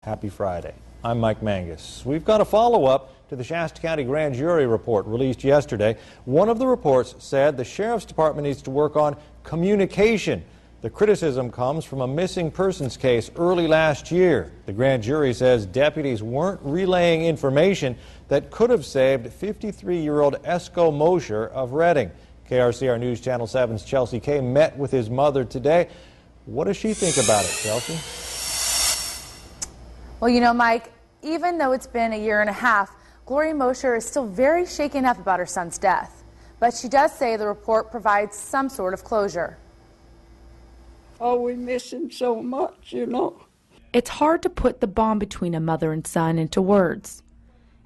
Happy Friday. I'm Mike Mangus. We've got a follow-up to the Shasta County Grand Jury report released yesterday. One of the reports said the Sheriff's Department needs to work on communication. The criticism comes from a missing persons case early last year. The grand jury says deputies weren't relaying information that could have saved 53-year-old Esco Mosher of Redding. KRCR News Channel 7's Chelsea Kay met with his mother today. What does she think about it, Chelsea? Well, you know, Mike, even though it's been a year and a half, Gloria Mosher is still very shaken up about her son's death. But she does say the report provides some sort of closure. Oh, we miss him so much, you know. It's hard to put the bond between a mother and son into words,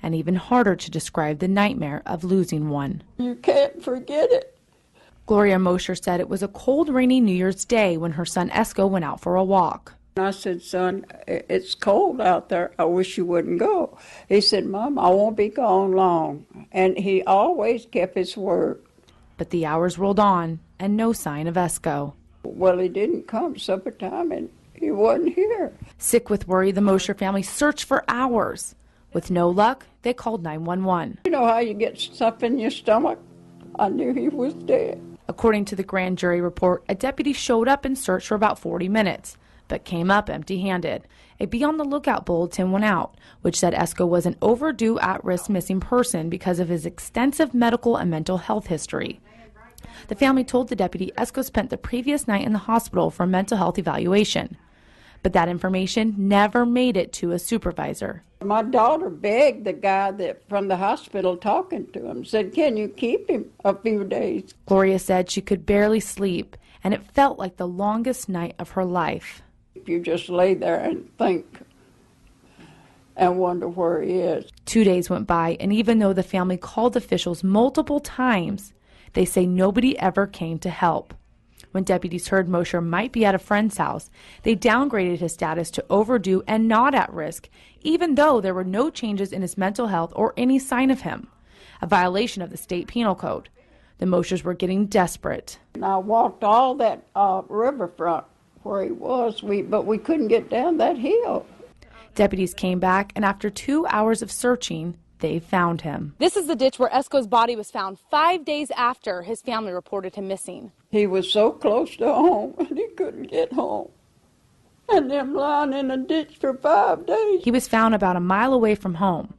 and even harder to describe the nightmare of losing one. You can't forget it. Gloria Mosher said it was a cold, rainy New Year's Day when her son Esco went out for a walk. I said, son, it's cold out there. I wish you wouldn't go. He said, Mom, I won't be gone long. And he always kept his word. But the hours rolled on, and no sign of Esco. Well, he didn't come supper time, and he wasn't here. Sick with worry, the Mosher family searched for hours. With no luck, they called 911. You know how you get stuff in your stomach? I knew he was dead. According to the grand jury report, a deputy showed up and searched for about 40 minutes. But came up empty-handed. A Be on the Lookout bulletin went out, which said Esco was an overdue at-risk missing person because of his extensive medical and mental health history. The family told the deputy Esco spent the previous night in the hospital for a mental health evaluation. But that information never made it to a supervisor. My daughter begged the guy from the hospital talking to him, said, can you keep him a few days? Gloria said she could barely sleep, and it felt like the longest night of her life. You just lay there and think and wonder where he is. 2 days went by, and even though the family called officials multiple times, they say nobody ever came to help. When deputies heard Mosher might be at a friend's house, they downgraded his status to overdue and not at risk, even though there were no changes in his mental health or any sign of him, a violation of the state penal code. The Moshers were getting desperate. And I walked all that riverfront where he was, but we couldn't get down that hill. Deputies came back, and after 2 hours of searching, they found him. This is the ditch where Esco's body was found 5 days after his family reported him missing. He was so close to home, and he couldn't get home. And them lying in a ditch for 5 days. He was found about a mile away from home.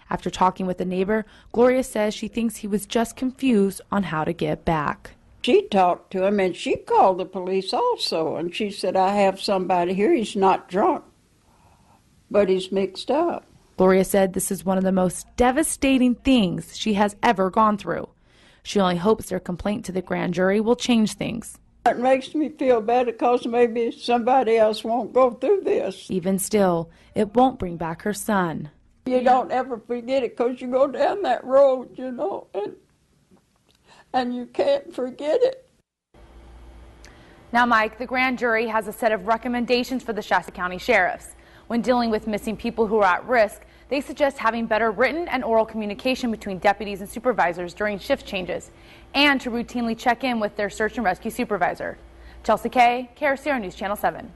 After talking with a neighbor, Gloria says she thinks he was just confused on how to get back. She talked to him, and she called the police also, and she said, I have somebody here. He's not drunk, but he's mixed up. Gloria said this is one of the most devastating things she has ever gone through. She only hopes their complaint to the grand jury will change things. It makes me feel bad because maybe somebody else won't go through this. Even still, it won't bring back her son. You don't ever forget it because you go down that road, you know, and you can't forget it. Now, Mike, the grand jury has a set of recommendations for the Shasta County sheriffs. When dealing with missing people who are at risk, they suggest having better written and oral communication between deputies and supervisors during shift changes, and to routinely check in with their search and rescue supervisor. Chelsea Kay, KRCR News Channel 7.